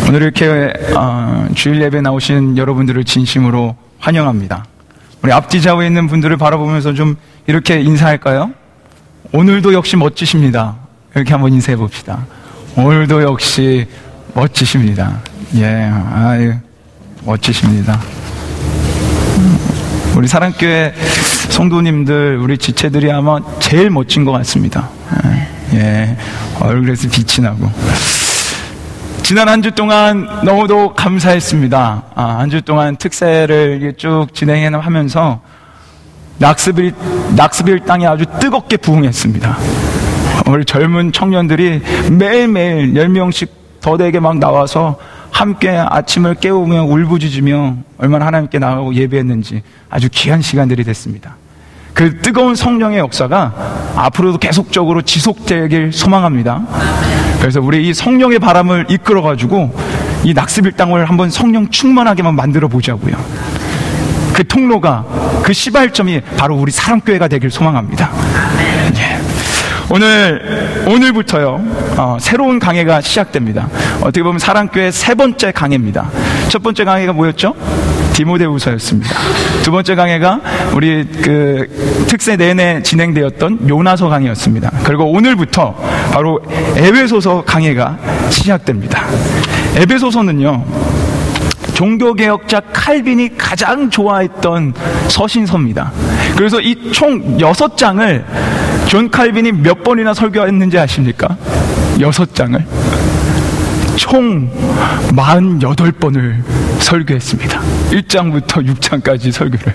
오늘 이렇게 주일 예배 나오신 여러분들을 진심으로 환영합니다. 우리 앞뒤 좌우에 있는 분들을 바라보면서 좀 이렇게 인사할까요? 오늘도 역시 멋지십니다. 이렇게 한번 인사해 봅시다. 오늘도 역시 멋지십니다. 예, 아유, 멋지십니다. 우리 사랑교회 성도님들, 우리 지체들이 아마 제일 멋진 것 같습니다. 예, 얼굴에서 빛이 나고. 지난 한 주 동안 너무도 감사했습니다. 한 주 동안 특세를 쭉 진행하면서 낙스빌 땅이 아주 뜨겁게 부흥했습니다. 우리 젊은 청년들이 매일매일 10명씩 더되게 막 나와서 함께 아침을 깨우며 울부짖으며 얼마나 하나님께 나가고 예배했는지 아주 귀한 시간들이 됐습니다. 그 뜨거운 성령의 역사가 앞으로도 계속적으로 지속되길 소망합니다. 그래서 우리 이 성령의 바람을 이끌어가지고 이 낙스빌 땅을 한번 성령 충만하게만 만들어 보자고요. 그 통로가, 그 시발점이 바로 우리 사랑교회가 되길 소망합니다. 예. 오늘부터요, 새로운 강해가 시작됩니다. 어떻게 보면 사랑교회 세 번째 강해입니다. 첫 번째 강해가 뭐였죠? 디모데후서였습니다. 두 번째 강해가 우리 특세 내내 진행되었던 요나서 강해였습니다. 그리고 오늘부터 바로 에베소서 강해가 시작됩니다. 에베소서는요, 종교개혁자 칼빈이 가장 좋아했던 서신서입니다. 그래서 이 총 6장을 존 칼빈이 몇 번이나 설교했는지 아십니까? 6장을 총 48번을 설교했습니다. 1장부터 6장까지 설교를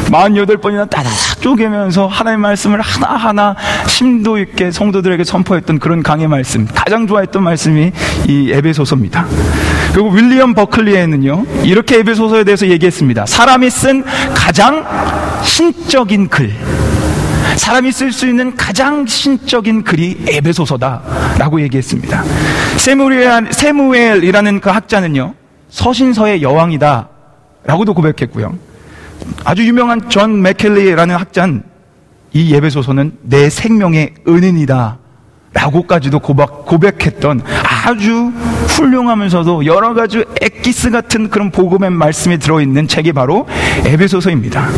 48번이나 따닥 쪼개면서 하나님의 말씀을 하나하나 심도 있게 성도들에게 선포했던 그런 강의 말씀, 가장 좋아했던 말씀이 이 에베소서입니다. 그리고 윌리엄 버클리에는요, 이렇게 에베소서에 대해서 얘기했습니다. 사람이 쓴 가장 신적인 글, 사람이 쓸 수 있는 가장 신적인 글이 에베소서다라고 얘기했습니다. 세무엘이라는 그 학자는요, 서신서의 여왕이다 라고도 고백했고요. 아주 유명한 존 맥켈리라는 학자는 이 에베소서는 내 생명의 은인이다 라고까지도 고백했던 아주 훌륭하면서도 여러 가지 엑기스 같은 그런 복음의 말씀이 들어있는 책이 바로 에베소서입니다.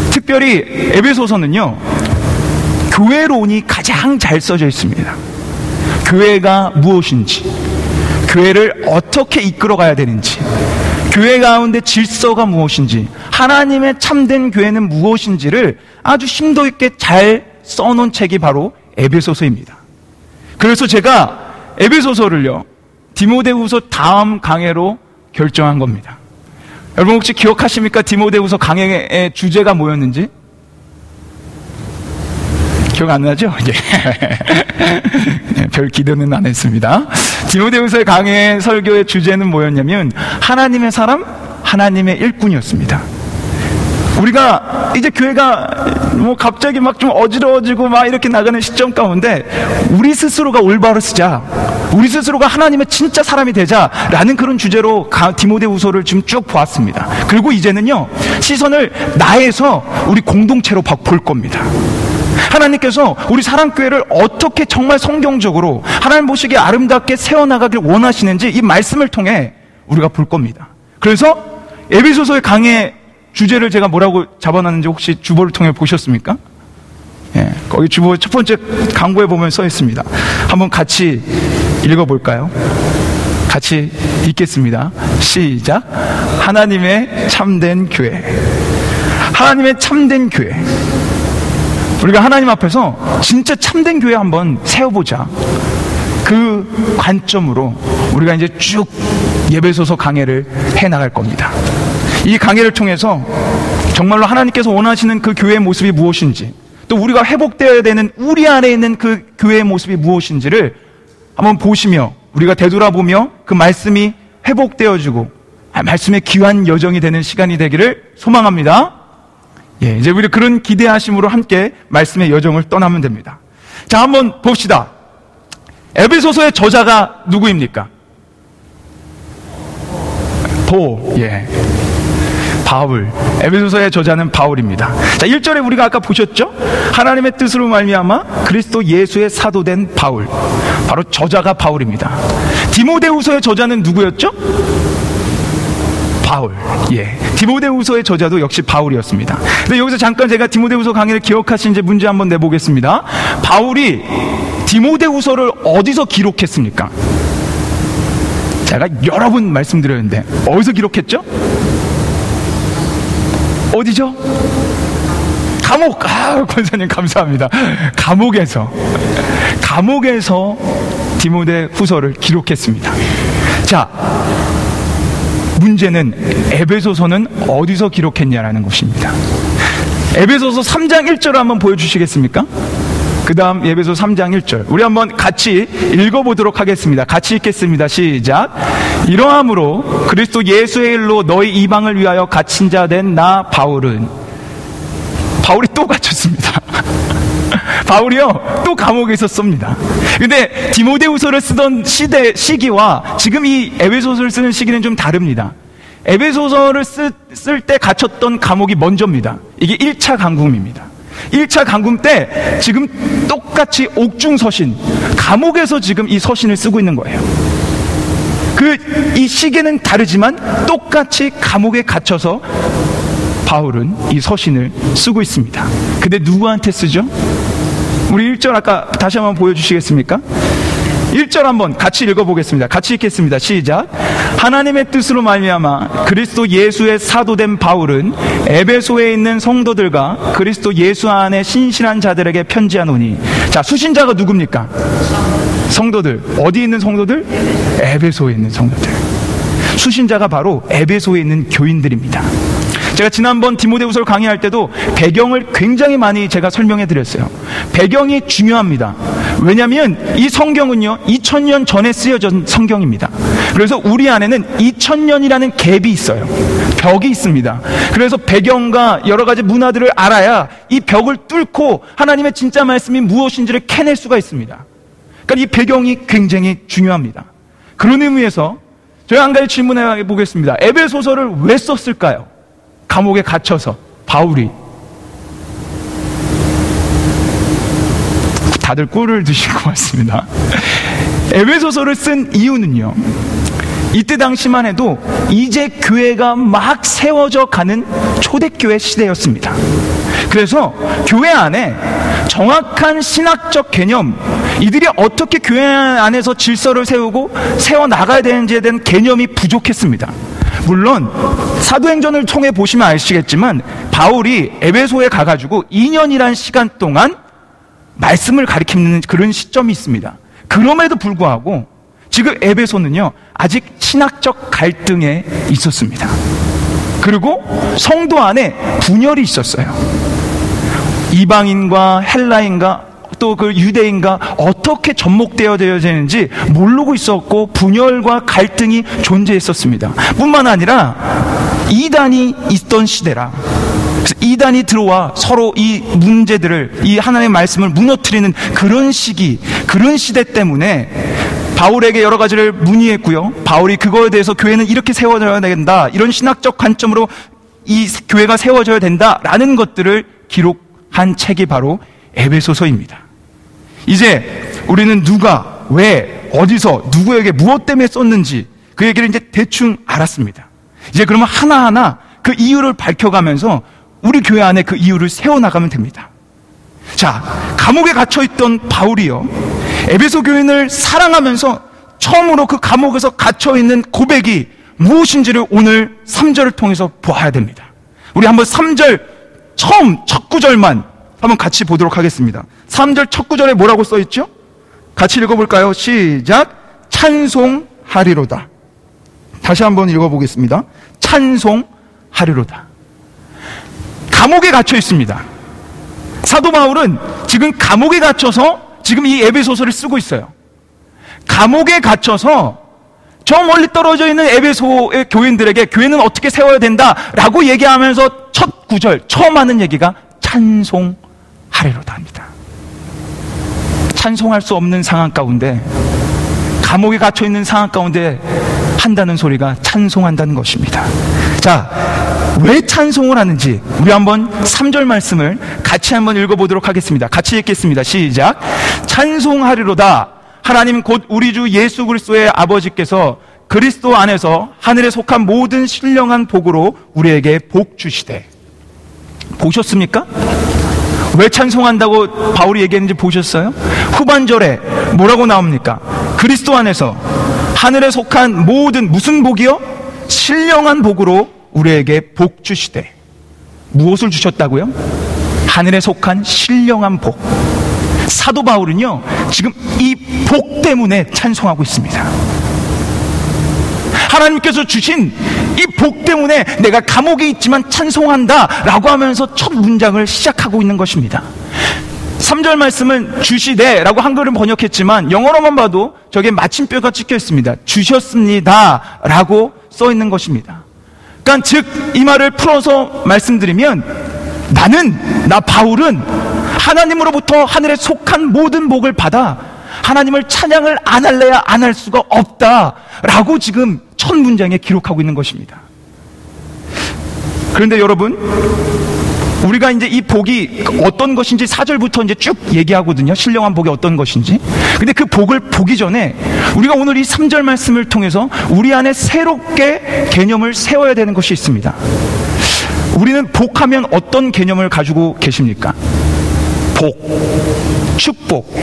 특별히 에베소서는요, 교회론이 가장 잘 써져 있습니다. 교회가 무엇인지, 교회를 어떻게 이끌어가야 되는지, 교회 가운데 질서가 무엇인지, 하나님의 참된 교회는 무엇인지를 아주 심도 있게 잘 써놓은 책이 바로 에베소서입니다. 그래서 제가 에베소서를요, 디모데후서 다음 강해로 결정한 겁니다. 여러분 혹시 기억하십니까? 디모데후서 강해의 주제가 뭐였는지? 기억 안 나죠? 예. 별 기대는 안 했습니다. 디모데후서의 강해 설교의 주제는 뭐였냐면 하나님의 사람, 하나님의 일꾼이었습니다. 우리가 이제 교회가 뭐 갑자기 막 좀 어지러워지고 막 이렇게 나가는 시점 가운데 우리 스스로가 올바로 쓰자, 우리 스스로가 하나님의 진짜 사람이 되자라는 그런 주제로 디모데후서를 지금 쭉 보았습니다. 그리고 이제는요, 시선을 나에서 우리 공동체로 볼 겁니다. 하나님께서 우리 사랑교회를 어떻게 정말 성경적으로 하나님 보시기에 아름답게 세워나가길 원하시는지 이 말씀을 통해 우리가 볼 겁니다. 그래서 에베소서의 강해 주제를 제가 뭐라고 잡아놨는지 혹시 주보를 통해 보셨습니까? 예, 거기 주보 첫 번째 강보에 보면 써 있습니다. 한번 같이 읽어볼까요? 같이 읽겠습니다. 시작. 하나님의 참된 교회. 하나님의 참된 교회. 우리가 하나님 앞에서 진짜 참된 교회 한번 세워보자. 그 관점으로 우리가 이제 쭉 에베소서 강해를 해나갈 겁니다. 이 강해를 통해서 정말로 하나님께서 원하시는 그 교회의 모습이 무엇인지, 또 우리가 회복되어야 되는 우리 안에 있는 그 교회의 모습이 무엇인지를 한번 보시며 우리가 되돌아보며 그 말씀이 회복되어지고 말씀의 귀한 여정이 되는 시간이 되기를 소망합니다. 예, 이제 우리 그런 기대하심으로 함께 말씀의 여정을 떠나면 됩니다. 자, 한번 봅시다. 에베소서의 저자가 누구입니까? 예, 바울. 에베소서의 저자는 바울입니다. 자, 1절에 우리가 아까 보셨죠? 하나님의 뜻으로 말미암아 그리스도 예수의 사도된 바울. 바로 저자가 바울입니다. 디모데후서의 저자는 누구였죠? 바울. 예. 디모데후서의 저자도 역시 바울이었습니다. 근데 여기서 잠깐 제가 디모데후서 강의를 기억하시는지 문제 한번 내보겠습니다. 바울이 디모데후서를 어디서 기록했습니까? 제가 여러 번 말씀드렸는데 어디서 기록했죠? 어디죠? 감옥. 권사님 감사합니다. 감옥에서 디모데후서를 기록했습니다. 자, 문제는 에베소서는 어디서 기록했냐라는 것입니다. 에베소서 3장 1절을 한번 보여주시겠습니까? 그 다음 에베소 3장 1절 우리 한번 같이 읽어보도록 하겠습니다. 같이 읽겠습니다. 시작. 이러함으로 그리스도 예수의 일로 너희 이방을 위하여 갇힌 자 된 나 바울이 또 갇혔습니다. 바울이요 또 감옥에 있었습니다. 근데 디모데후서를 쓰던 시기와 지금 이 에베소서를 쓰는 시기는 좀 다릅니다. 에베소서를 쓸 때 갇혔던 감옥이 먼저입니다. 이게 1차 강금입니다. 1차 강금 때 지금 똑같이 옥중서신, 감옥에서 지금 이 서신을 쓰고 있는 거예요. 이 시기는 다르지만 똑같이 감옥에 갇혀서 바울은 이 서신을 쓰고 있습니다. 근데 누구한테 쓰죠? 우리 1절 아까 다시 한번 보여주시겠습니까? 1절 한번 같이 읽어보겠습니다. 같이 읽겠습니다. 시작. 하나님의 뜻으로 말미암아 그리스도 예수의 사도된 바울은 에베소에 있는 성도들과 그리스도 예수 안에 신실한 자들에게 편지하노니. 자, 수신자가 누굽니까? 성도들. 어디 있는 성도들? 에베소에 있는 성도들. 수신자가 바로 에베소에 있는 교인들입니다. 제가 지난번 디모데후서를 강의할 때도 배경을 굉장히 많이 제가 설명해 드렸어요. 배경이 중요합니다. 왜냐하면 이 성경은요 2000년 전에 쓰여진 성경입니다. 그래서 우리 안에는 2000년이라는 갭이 있어요. 벽이 있습니다. 그래서 배경과 여러 가지 문화들을 알아야 이 벽을 뚫고 하나님의 진짜 말씀이 무엇인지를 캐낼 수가 있습니다. 그러니까 이 배경이 굉장히 중요합니다. 그런 의미에서 제가 한 가지 질문해 보겠습니다. 에베소서를 왜 썼을까요? 감옥에 갇혀서 바울이. 다들 꿀을 드실 것 같습니다. 에베소서를 쓴 이유는요, 이때 당시만 해도 이제 교회가 막 세워져 가는 초대교회 시대였습니다. 그래서 교회 안에 정확한 신학적 개념, 이들이 어떻게 교회 안에서 질서를 세우고 세워나가야 되는지에 대한 개념이 부족했습니다. 물론 사도행전을 통해 보시면 아시겠지만 바울이 에베소에 가가지고 2년이란 시간 동안 말씀을 가리키는 그런 시점이 있습니다. 그럼에도 불구하고 지금 에베소는요 아직 신학적 갈등에 있었습니다. 그리고 성도 안에 분열이 있었어요. 이방인과 헬라인과 또 그 유대인과 어떻게 접목되어야 되는지 모르고 있었고 분열과 갈등이 존재했었습니다. 뿐만 아니라 이단이 있던 시대라. 그래서 이단이 들어와 서로 이 문제들을, 이 하나님의 말씀을 무너뜨리는 그런 시기, 그런 시대 때문에 바울에게 여러 가지를 문의했고요. 바울이 그거에 대해서 교회는 이렇게 세워져야 된다, 이런 신학적 관점으로 이 교회가 세워져야 된다라는 것들을 기록한 책이 바로 에베소서입니다. 이제 우리는 누가, 왜, 어디서, 누구에게, 무엇 때문에 썼는지 그 얘기를 이제 대충 알았습니다. 이제 그러면 하나하나 그 이유를 밝혀가면서 우리 교회 안에 그 이유를 세워나가면 됩니다. 자, 감옥에 갇혀있던 바울이요, 에베소 교인을 사랑하면서 처음으로 그 감옥에서 갇혀있는 고백이 무엇인지를 오늘 3절을 통해서 보아야 됩니다. 우리 한번 3절 처음 첫 구절만 한번 같이 보도록 하겠습니다. 3절 첫 구절에 뭐라고 써있죠? 같이 읽어볼까요? 시작. 찬송하리로다. 다시 한번 읽어보겠습니다. 찬송하리로다. 감옥에 갇혀 있습니다. 사도 바울은 지금 감옥에 갇혀서 지금 이 에베소서를 쓰고 있어요. 감옥에 갇혀서 저 멀리 떨어져 있는 에베소의 교인들에게 교회는 어떻게 세워야 된다라고 얘기하면서 첫 구절 처음 하는 얘기가 찬송하리로다 합니다. 찬송할 수 없는 상황 가운데, 감옥에 갇혀 있는 상황 가운데 한다는 소리가 찬송한다는 것입니다. 자, 왜 찬송을 하는지 우리 한번 3절 말씀을 같이 한번 읽어보도록 하겠습니다. 같이 읽겠습니다. 시작. 찬송하리로다 하나님 곧 우리 주 예수 그리스도의 아버지께서 그리스도 안에서 하늘에 속한 모든 신령한 복으로 우리에게 복 주시되. 보셨습니까? 왜 찬송한다고 바울이 얘기했는지 보셨어요? 후반절에 뭐라고 나옵니까? 그리스도 안에서 하늘에 속한 모든 무슨 복이요? 신령한 복으로 우리에게 복 주시되. 무엇을 주셨다고요? 하늘에 속한 신령한 복. 사도 바울은요, 지금 이 복 때문에 찬송하고 있습니다. 하나님께서 주신 이 복 때문에 내가 감옥에 있지만 찬송한다 라고 하면서 첫 문장을 시작하고 있는 것입니다. 3절 말씀은 주시되 라고 한글은 번역했지만 영어로만 봐도 저게 마침표가 찍혀 있습니다. 주셨습니다 라고 써 있는 것입니다. 그러니까 즉 이 말을 풀어서 말씀드리면 나 바울은 하나님으로부터 하늘에 속한 모든 복을 받아 하나님을 찬양을 안 할래야 안 할 수가 없다라고 지금 첫 문장에 기록하고 있는 것입니다. 그런데 여러분, 우리가 이제 이 복이 어떤 것인지 4절부터 이제 쭉 얘기하거든요. 신령한 복이 어떤 것인지. 근데 그 복을 보기 전에 우리가 오늘 이 3절 말씀을 통해서 우리 안에 새롭게 개념을 세워야 되는 것이 있습니다. 우리는 복하면 어떤 개념을 가지고 계십니까? 복, 축복.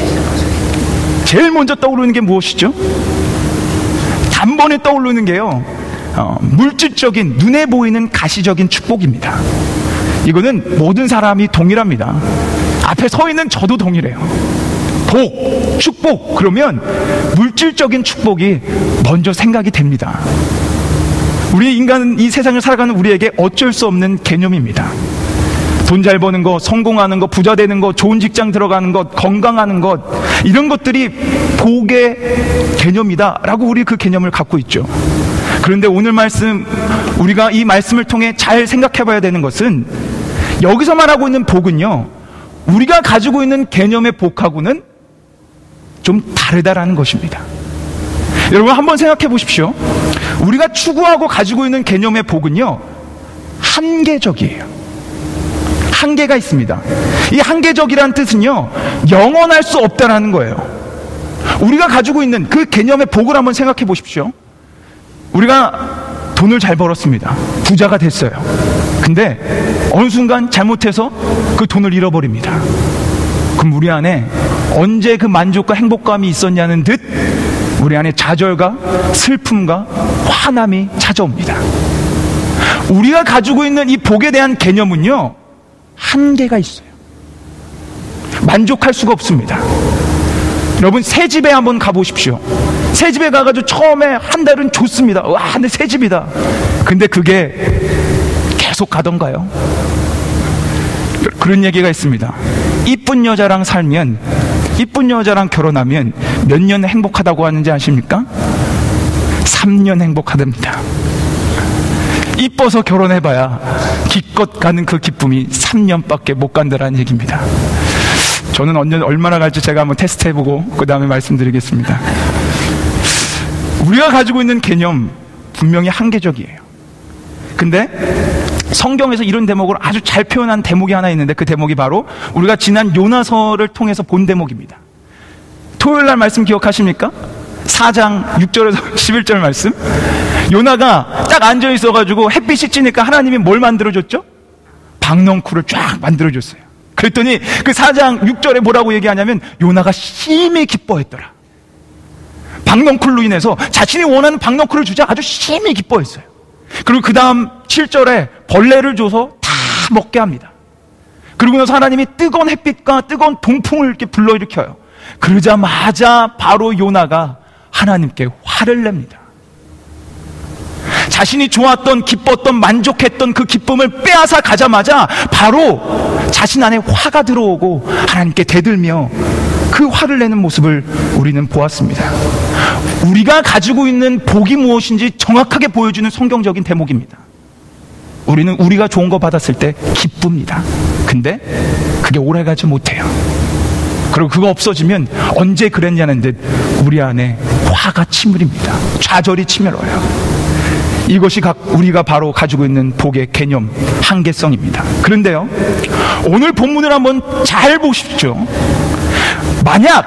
제일 먼저 떠오르는 게 무엇이죠? 단번에 떠오르는 게요, 물질적인, 눈에 보이는 가시적인 축복입니다. 이거는 모든 사람이 동일합니다. 앞에 서 있는 저도 동일해요. 복, 축복, 그러면 물질적인 축복이 먼저 생각이 됩니다. 우리 인간은 이 세상을 살아가는 우리에게 어쩔 수 없는 개념입니다. 돈 잘 버는 것, 성공하는 것, 부자 되는 것, 좋은 직장 들어가는 것, 건강하는 것, 이런 것들이 복의 개념이다라고 우리 그 개념을 갖고 있죠. 그런데 오늘 말씀, 우리가 이 말씀을 통해 잘 생각해 봐야 되는 것은 여기서 말하고 있는 복은요, 우리가 가지고 있는 개념의 복하고는 좀 다르다라는 것입니다. 여러분 한번 생각해 보십시오. 우리가 추구하고 가지고 있는 개념의 복은요, 한계적이에요. 한계가 있습니다. 이 한계적이라는 뜻은요, 영원할 수 없다라는 거예요. 우리가 가지고 있는 그 개념의 복을 한번 생각해 보십시오. 우리가 돈을 잘 벌었습니다. 부자가 됐어요. 근데 어느 순간 잘못해서 그 돈을 잃어버립니다. 그럼 우리 안에 언제 그 만족과 행복감이 있었냐는 듯 우리 안에 좌절과 슬픔과 화남이 찾아옵니다. 우리가 가지고 있는 이 복에 대한 개념은요, 한계가 있어요. 만족할 수가 없습니다. 여러분, 새 집에 한번 가보십시오. 새 집에 가가지고 처음에 한 달은 좋습니다. 와, 근데 새 집이다. 근데 그게 계속 가던가요? 그런 얘기가 있습니다. 이쁜 여자랑 살면, 이쁜 여자랑 결혼하면 몇 년 행복하다고 하는지 아십니까? 3년 행복하답니다. 이뻐서 결혼해봐야 기껏 가는 그 기쁨이 3년밖에 못 간다라는 얘기입니다. 저는 얼마나 갈지 제가 한번 테스트 해보고 그 다음에 말씀드리겠습니다. 우리가 가지고 있는 개념 분명히 한계적이에요. 근데 성경에서 이런 대목을 아주 잘 표현한 대목이 하나 있는데, 그 대목이 바로 우리가 지난 요나서를 통해서 본 대목입니다. 토요일날 말씀 기억하십니까? 4장 6절에서 11절 말씀. 요나가 딱 앉아있어가지고 햇빛이 찌니까 하나님이 뭘 만들어줬죠? 박넝쿨을 쫙 만들어줬어요. 그랬더니 그 4장 6절에 뭐라고 얘기하냐면 요나가 심히 기뻐했더라. 박넝쿨로 인해서 자신이 원하는 박넝쿨을 주자 아주 심히 기뻐했어요. 그리고 그 다음 7절에 벌레를 줘서 다 먹게 합니다. 그리고 나서 하나님이 뜨거운 햇빛과 뜨거운 동풍을 이렇게 불러일으켜요. 그러자마자 바로 요나가 하나님께 화를 냅니다. 자신이 좋았던, 기뻤던, 만족했던 그 기쁨을 빼앗아 가자마자 바로 자신 안에 화가 들어오고 하나님께 대들며 그 화를 내는 모습을 우리는 보았습니다. 우리가 가지고 있는 복이 무엇인지 정확하게 보여주는 성경적인 대목입니다. 우리는 우리가 좋은 거 받았을 때 기쁩니다. 근데 그게 오래가지 못해요. 그리고 그거 없어지면 언제 그랬냐는 듯 우리 안에 화가 치밀입니다. 좌절이 치밀어요. 이것이 우리가 바로 가지고 있는 복의 개념, 한계성입니다. 그런데요, 오늘 본문을 한번 잘 보십시오. 만약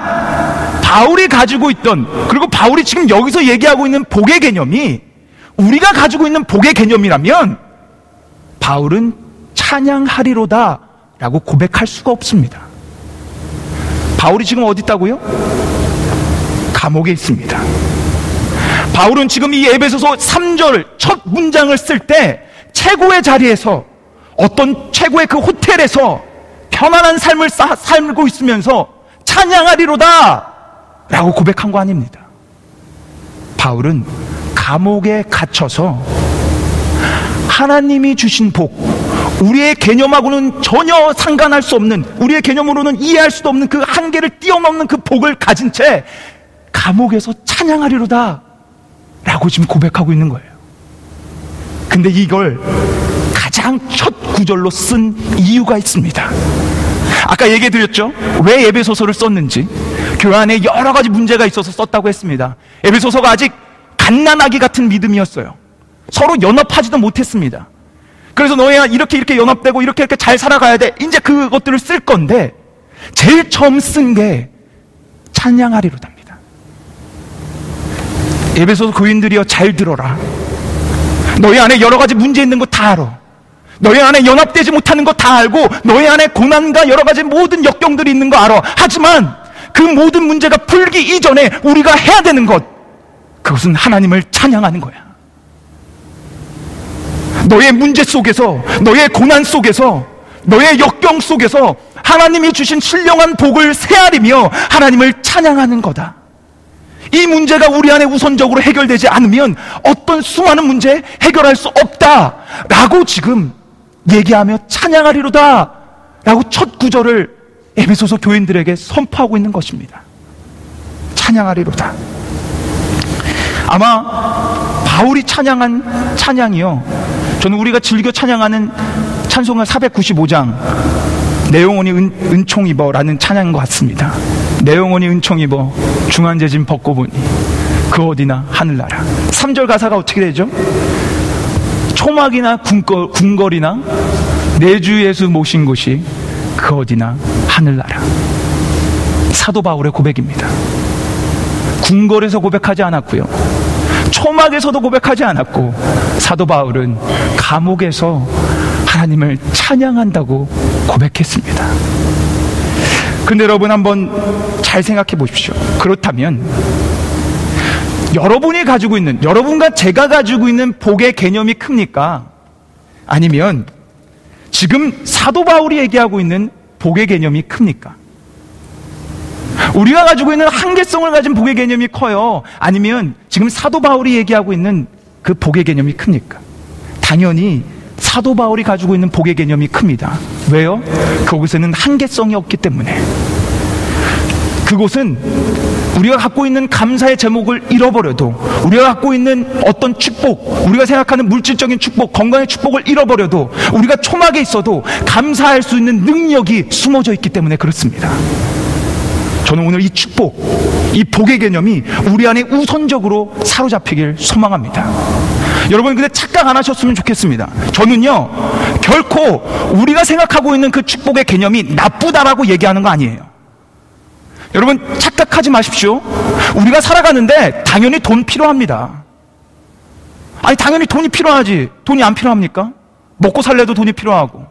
바울이 가지고 있던, 그리고 바울이 지금 여기서 얘기하고 있는 복의 개념이 우리가 가지고 있는 복의 개념이라면 바울은 찬양하리로다 라고 고백할 수가 없습니다. 바울이 지금 어디 있다고요? 감옥에 있습니다. 바울은 지금 이 에베소서 3절 첫 문장을 쓸 때 최고의 자리에서, 어떤 최고의 그 호텔에서 편안한 삶을 살고 있으면서 찬양하리로다 라고 고백한 거 아닙니다. 바울은 감옥에 갇혀서 하나님이 주신 복, 우리의 개념하고는 전혀 상관할 수 없는, 우리의 개념으로는 이해할 수도 없는 그 한계를 뛰어넘는 그 복을 가진 채 감옥에서 찬양하리로다 라고 지금 고백하고 있는 거예요. 근데 이걸 가장 첫 구절로 쓴 이유가 있습니다. 아까 얘기해 드렸죠? 왜 에베소서를 썼는지. 교회 안에 여러 가지 문제가 있어서 썼다고 했습니다. 에베소서가 아직 갓난아기 같은 믿음이었어요. 서로 연합하지도 못했습니다. 그래서 너희가 이렇게 연합되고 이렇게 잘 살아가야 돼. 이제 그것들을 쓸 건데 제일 처음 쓴 게 찬양하리로답니다. 에베소서 교인들이여 잘 들어라. 너희 안에 여러 가지 문제 있는 거 다 알아. 너희 안에 연합되지 못하는 거 다 알고 너희 안에 고난과 여러 가지 모든 역경들이 있는 거 알아. 하지만 그 모든 문제가 풀기 이전에 우리가 해야 되는 것, 그것은 하나님을 찬양하는 거야. 너의 문제 속에서, 너의 고난 속에서, 너의 역경 속에서 하나님이 주신 신령한 복을 헤아리며 하나님을 찬양하는 거다. 이 문제가 우리 안에 우선적으로 해결되지 않으면 어떤 수많은 문제 해결할 수 없다 라고 지금 얘기하며 찬양하리로다 라고 첫 구절을 에베소서 교인들에게 선포하고 있는 것입니다. 찬양하리로다. 아마 바울이 찬양한 찬양이요, 저는 우리가 즐겨 찬양하는 찬송가 495장 내 영혼이 은총 입어라는 찬양인 것 같습니다. 내 영혼이 은총 입어 중한 재짐 벗고 보니 그 어디나 하늘나라. 3절 가사가 어떻게 되죠? 초막이나 궁궐이나 내 주 예수 모신 곳이 그 어디나 하늘나라. 사도 바울의 고백입니다. 궁궐에서 고백하지 않았고요, 초막에서도 고백하지 않았고, 사도 바울은 감옥에서 하나님을 찬양한다고 고백했습니다. 근데 여러분 한번 잘 생각해 보십시오. 그렇다면 여러분이 가지고 있는, 여러분과 제가 가지고 있는 복의 개념이 큽니까? 아니면 지금 사도 바울이 얘기하고 있는 복의 개념이 큽니까? 우리가 가지고 있는 한계성을 가진 복의 개념이 커요? 아니면 지금 사도 바울이 얘기하고 있는 그 복의 개념이 큽니까? 당연히 사도 바울이 가지고 있는 복의 개념이 큽니다. 왜요? 그곳에는 한계성이 없기 때문에. 그곳은 우리가 갖고 있는 감사의 제목을 잃어버려도, 우리가 갖고 있는 어떤 축복, 우리가 생각하는 물질적인 축복, 건강의 축복을 잃어버려도, 우리가 초막에 있어도 감사할 수 있는 능력이 숨어져 있기 때문에 그렇습니다. 저는 오늘 이 축복, 이 복의 개념이 우리 안에 우선적으로 사로잡히길 소망합니다. 여러분 근데 착각 안 하셨으면 좋겠습니다. 저는요, 결코 우리가 생각하고 있는 그 축복의 개념이 나쁘다라고 얘기하는 거 아니에요. 여러분 착각하지 마십시오. 우리가 살아가는데 당연히 돈 필요합니다. 아니 당연히 돈이 필요하지. 돈이 안 필요합니까? 먹고 살래도 돈이 필요하고,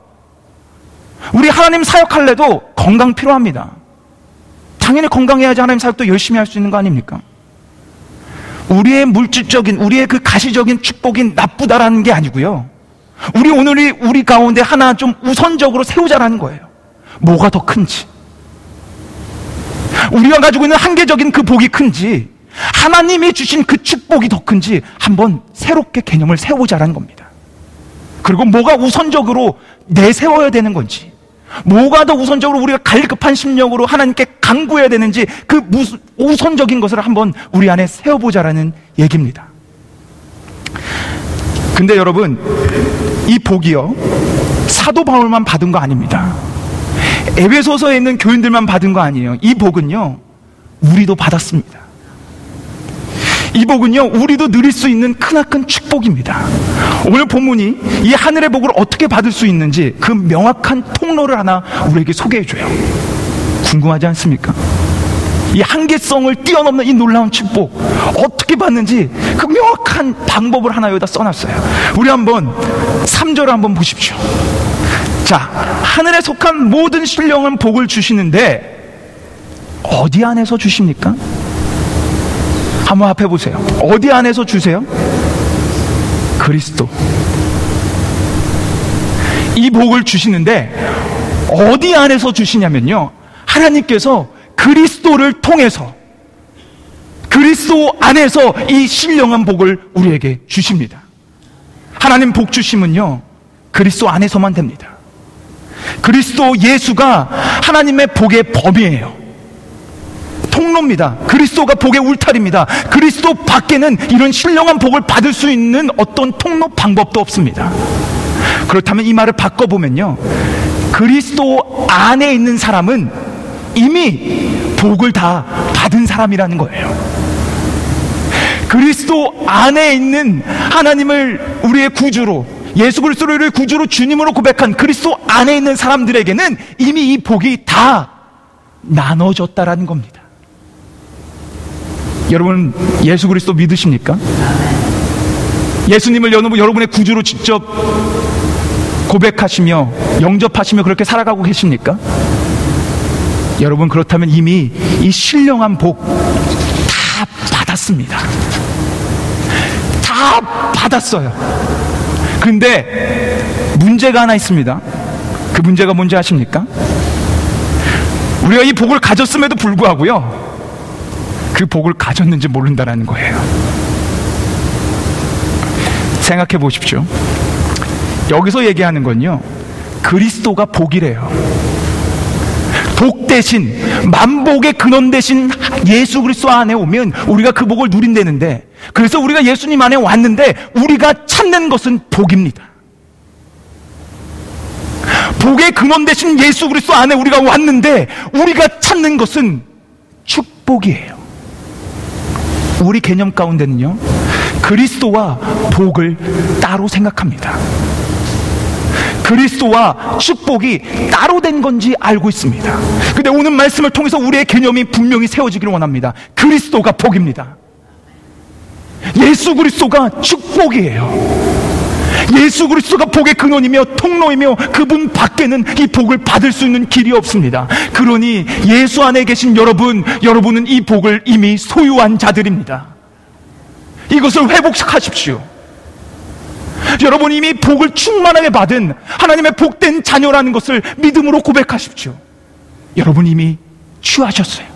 우리 하나님 사역할래도 건강 필요합니다. 당연히 건강해야지 하나님 사역도 열심히 할 수 있는 거 아닙니까? 우리의 물질적인, 우리의 그 가시적인 축복이 나쁘다라는 게 아니고요, 우리 가운데 하나 좀 우선적으로 세우자라는 거예요. 뭐가 더 큰지, 우리가 가지고 있는 한계적인 그 복이 큰지, 하나님이 주신 그 축복이 더 큰지 한번 새롭게 개념을 세워보자라는 겁니다. 그리고 뭐가 우선적으로 내세워야 되는 건지, 뭐가 더 우선적으로 우리가 갈급한 심령으로 하나님께 간구해야 되는지, 그 우선적인 것을 한번 우리 안에 세워보자라는 얘기입니다. 근데 여러분, 이 복이요, 사도 바울만 받은 거 아닙니다. 에베소서에 있는 교인들만 받은 거 아니에요. 이 복은요, 우리도 받았습니다. 이 복은요, 우리도 누릴 수 있는 크나큰 축복입니다. 오늘 본문이 이 하늘의 복을 어떻게 받을 수 있는지 그 명확한 통로를 하나 우리에게 소개해줘요. 궁금하지 않습니까? 이 한계성을 뛰어넘는 이 놀라운 축복 어떻게 받는지 그 명확한 방법을 하나 여기다 써놨어요. 우리 한번 3절을 한번 보십시오. 자, 하늘에 속한 모든 신령한 복을 주시는데 어디 안에서 주십니까? 한번 합해 보세요. 어디 안에서 주세요? 그리스도. 이 복을 주시는데 어디 안에서 주시냐면요, 하나님께서 그리스도를 통해서, 그리스도 안에서 이 신령한 복을 우리에게 주십니다. 하나님 복 주심은요, 그리스도 안에서만 됩니다. 그리스도 예수가 하나님의 복의 범위예요. 통로입니다. 그리스도가 복의 울타리입니다. 그리스도 밖에는 이런 신령한 복을 받을 수 있는 어떤 통로 방법도 없습니다. 그렇다면 이 말을 바꿔보면요, 그리스도 안에 있는 사람은 이미 복을 다 받은 사람이라는 거예요. 그리스도 안에 있는 하나님을 우리의 구주로, 예수 그리스도를 우리의 구주로 주님으로 고백한 그리스도 안에 있는 사람들에게는 이미 이 복이 다 나눠졌다라는 겁니다. 여러분, 예수 그리스도 믿으십니까? 예수님을 여러분의 구주로 직접 고백하시며 영접하시며 그렇게 살아가고 계십니까? 여러분, 그렇다면 이미 이 신령한 복 다 받았습니다. 다 받았어요. 근데 문제가 하나 있습니다. 그 문제가 뭔지 아십니까? 우리가 이 복을 가졌음에도 불구하고요, 그 복을 가졌는지 모른다는 거예요. 생각해 보십시오. 여기서 얘기하는 건요, 그리스도가 복이래요. 복 대신, 만복의 근원 대신 예수 그리스도 안에 오면 우리가 그 복을 누린다는데, 그래서 우리가 예수님 안에 왔는데 우리가 찾는 것은 복입니다. 복의 근원 대신 예수 그리스도 안에 우리가 왔는데 우리가 찾는 것은 축복이에요. 우리 개념 가운데는요, 그리스도와 복을 따로 생각합니다. 그리스도와 축복이 따로 된 건지 알고 있습니다. 근데 오늘 말씀을 통해서 우리의 개념이 분명히 세워지기를 원합니다. 그리스도가 복입니다. 예수 그리스도가 축복이에요. 예수 그리스도가 복의 근원이며 통로이며 그분 밖에는 이 복을 받을 수 있는 길이 없습니다. 그러니 예수 안에 계신 여러분은 이 복을 이미 소유한 자들입니다. 이것을 회복하십시오. 여러분, 이미 복을 충만하게 받은 하나님의 복된 자녀라는 것을 믿음으로 고백하십시오. 여러분 이미 취하셨어요.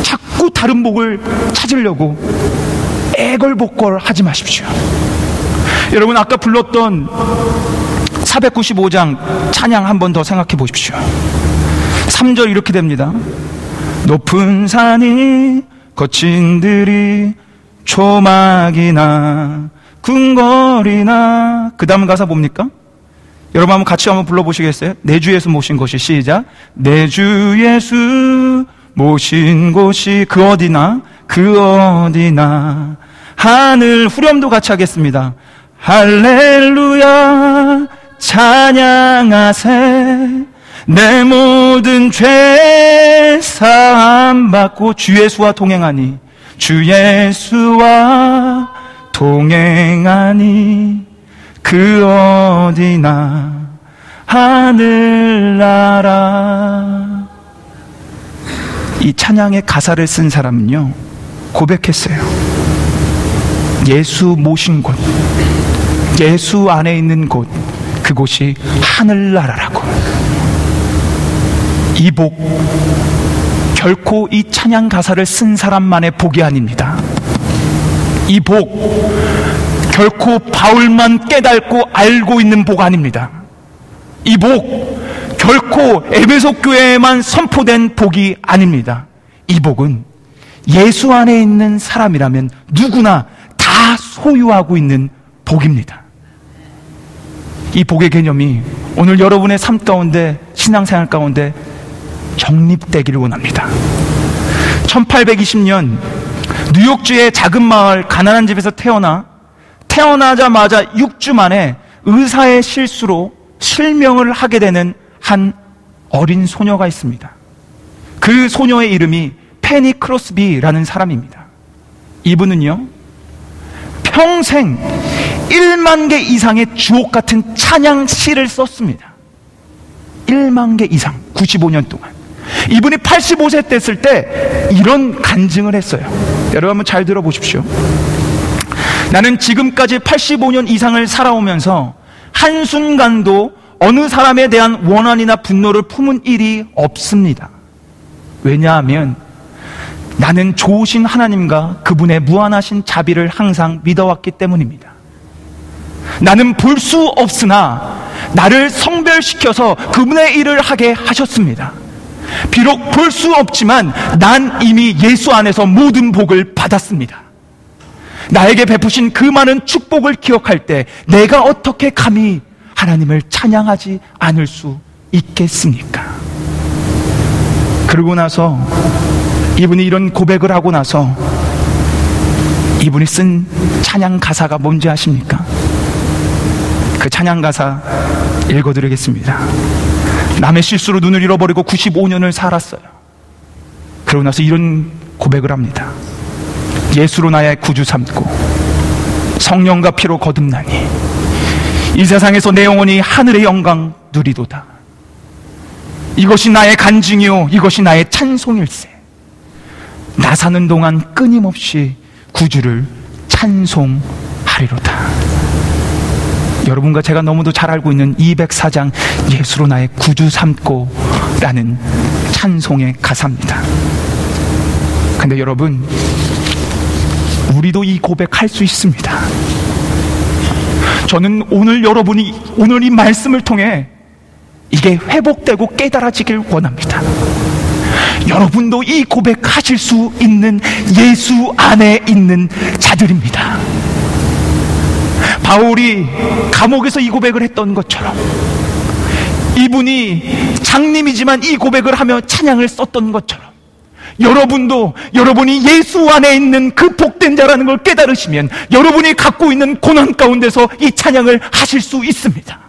자꾸 다른 복을 찾으려고 애걸복걸 하지 마십시오. 여러분, 아까 불렀던 495장 찬양 한 번 더 생각해 보십시오. 3절 이렇게 됩니다. 높은 산이 거친 들이 초막이나 궁궐이나, 그 다음 가사 뭡니까? 여러분 한번 같이 한번 불러보시겠어요? 내 주 예수 모신 곳이, 시작. 내 주 예수 모신 곳이 그 어디나 그 어디나, 하늘 후렴도 같이 하겠습니다. 할렐루야 찬양하세, 내 모든 죄 사함 받고 주 예수와 동행하니, 주 예수와 동행하니 그 어디나 하늘나라. 이 찬양의 가사를 쓴 사람은요, 고백했어요. 예수 모신 곳, 예수 안에 있는 곳, 그곳이 하늘나라라고. 이 복 결코 이 찬양 가사를 쓴 사람만의 복이 아닙니다. 이 복 결코 바울만 깨닫고 알고 있는 복 아닙니다. 이 복 결코 에베소 교회에만 선포된 복이 아닙니다. 이 복은 예수 안에 있는 사람이라면 누구나 다 소유하고 있는 복입니다. 이 복의 개념이 오늘 여러분의 삶 가운데, 신앙생활 가운데 정립되기를 원합니다. 1820년 뉴욕주의 작은 마을 가난한 집에서 태어나자마자 6주 만에 의사의 실수로 실명을 하게 되는 한 어린 소녀가 있습니다. 그 소녀의 이름이 페니 크로스비라는 사람입니다. 이분은요, 평생 1만 개 이상의 주옥 같은 찬양 시를 썼습니다. 1만 개 이상, 95년 동안. 이분이 85세 됐을 때 이런 간증을 했어요. 여러분 한번 잘 들어보십시오. 나는 지금까지 85년 이상을 살아오면서 한순간도 어느 사람에 대한 원한이나 분노를 품은 일이 없습니다. 왜냐하면 나는 좋으신 하나님과 그분의 무한하신 자비를 항상 믿어왔기 때문입니다. 나는 볼 수 없으나 나를 성별시켜서 그분의 일을 하게 하셨습니다. 비록 볼 수 없지만 난 이미 예수 안에서 모든 복을 받았습니다. 나에게 베푸신 그 많은 축복을 기억할 때 내가 어떻게 감히 하나님을 찬양하지 않을 수 있겠습니까? 그러고 나서 이분이 이런 고백을 하고 나서 이분이 쓴 찬양 가사가 뭔지 아십니까? 그 찬양 가사 읽어드리겠습니다. 남의 실수로 눈을 잃어버리고 95년을 살았어요. 그러고 나서 이런 고백을 합니다. 예수로 나의 구주 삼고 성령과 피로 거듭나니 이 세상에서 내 영혼이 하늘의 영광 누리도다. 이것이 나의 간증이요 이것이 나의 찬송일세. 나 사는 동안 끊임없이 구주를 찬송하리로다. 여러분과 제가 너무도 잘 알고 있는 204장 예수로 나의 구주 삼고 라는 찬송의 가사입니다. 근데 여러분, 우리도 이 고백할 수 있습니다. 저는 오늘 여러분이 오늘 이 말씀을 통해 이게 회복되고 깨달아지길 원합니다. 여러분도 이 고백하실 수 있는 예수 안에 있는 자들입니다. 바울이 감옥에서 이 고백을 했던 것처럼 이분이 장님이지만 이 고백을 하며 찬양을 썼던 것처럼 여러분도 여러분이 예수 안에 있는 그 복된 자라는 걸 깨달으시면 여러분이 갖고 있는 고난 가운데서 이 찬양을 하실 수 있습니다.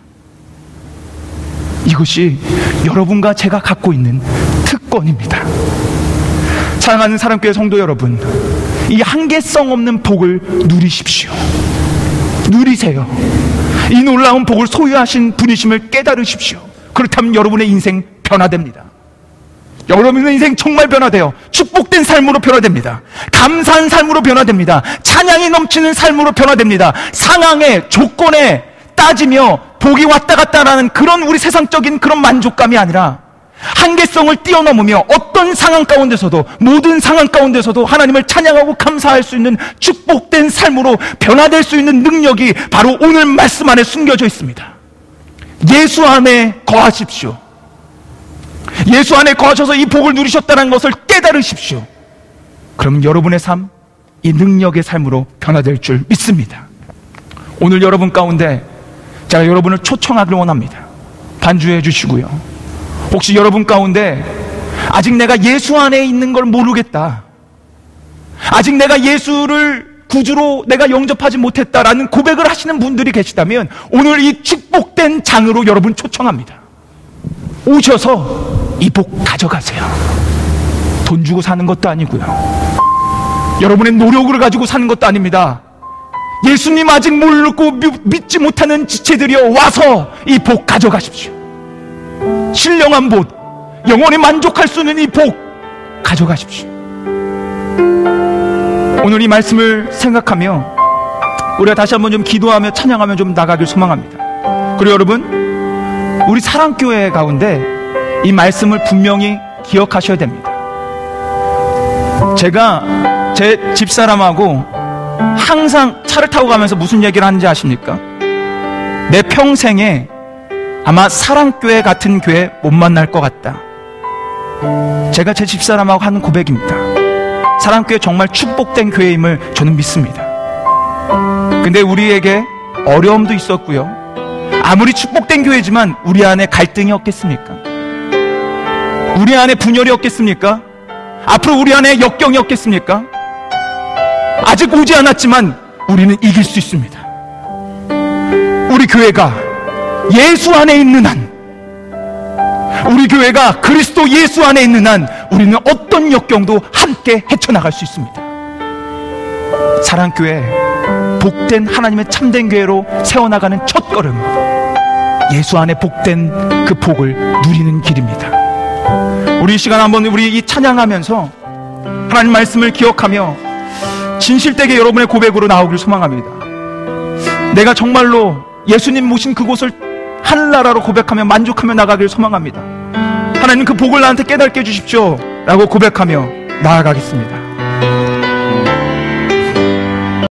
이것이 여러분과 제가 갖고 있는 특권입니다. 사랑하는 사랑교회 성도 여러분, 이 한계성 없는 복을 누리십시오. 누리세요. 이 놀라운 복을 소유하신 분이심을 깨달으십시오. 그렇다면 여러분의 인생 변화됩니다. 여러분의 인생 정말 변화돼요. 축복된 삶으로 변화됩니다. 감사한 삶으로 변화됩니다. 찬양이 넘치는 삶으로 변화됩니다. 상황에, 조건에 따지며 복이 왔다 갔다라는 그런 우리 세상적인 그런 만족감이 아니라 한계성을 뛰어넘으며 어떤 상황 가운데서도, 모든 상황 가운데서도 하나님을 찬양하고 감사할 수 있는 축복된 삶으로 변화될 수 있는 능력이 바로 오늘 말씀 안에 숨겨져 있습니다. 예수 안에 거하십시오. 예수 안에 거하셔서 이 복을 누리셨다는 것을 깨달으십시오. 그럼 여러분의 삶, 이 능력의 삶으로 변화될 줄 믿습니다. 오늘 여러분 가운데 제가 여러분을 초청하길 원합니다. 반주해 주시고요. 혹시 여러분 가운데 아직 내가 예수 안에 있는 걸 모르겠다, 아직 내가 예수를 구주로 내가 영접하지 못했다라는 고백을 하시는 분들이 계시다면 오늘 이 축복된 장으로 여러분 초청합니다. 오셔서 이 복 가져가세요. 돈 주고 사는 것도 아니고요, 여러분의 노력을 가지고 사는 것도 아닙니다. 예수님 아직 모르고 믿지 못하는 지체들이여 와서 이 복 가져가십시오. 신령한 복, 영원히 만족할 수 있는 이 복 가져가십시오. 오늘 이 말씀을 생각하며 우리가 다시 한번 좀 기도하며 찬양하며 좀 나가길 소망합니다. 그리고 여러분, 우리 사랑교회 가운데 이 말씀을 분명히 기억하셔야 됩니다. 제가 제 집사람하고 항상 차를 타고 가면서 무슨 얘기를 하는지 아십니까? 내 평생에 아마 사랑교회 같은 교회 못 만날 것 같다. 제가 제 집사람하고 하는 고백입니다. 사랑교회 정말 축복된 교회임을 저는 믿습니다. 근데 우리에게 어려움도 있었고요, 아무리 축복된 교회지만 우리 안에 갈등이 없겠습니까? 우리 안에 분열이 없겠습니까? 앞으로 우리 안에 역경이 없겠습니까? 아직 오지 않았지만 우리는 이길 수 있습니다. 우리 교회가 예수 안에 있는 한, 우리 교회가 그리스도 예수 안에 있는 한 우리는 어떤 역경도 함께 헤쳐나갈 수 있습니다. 사랑교회, 복된 하나님의 참된 교회로 세워나가는 첫걸음, 예수 안에 복된 그 복을 누리는 길입니다. 우리 이 시간 한번 우리 이 찬양하면서 하나님 말씀을 기억하며 진실되게 여러분의 고백으로 나오길 소망합니다. 내가 정말로 예수님 모신 그곳을 하늘나라로 고백하며 만족하며 나가길 소망합니다. 하나님 그 복을 나한테 깨닫게 해주십시오 라고 고백하며 나아가겠습니다.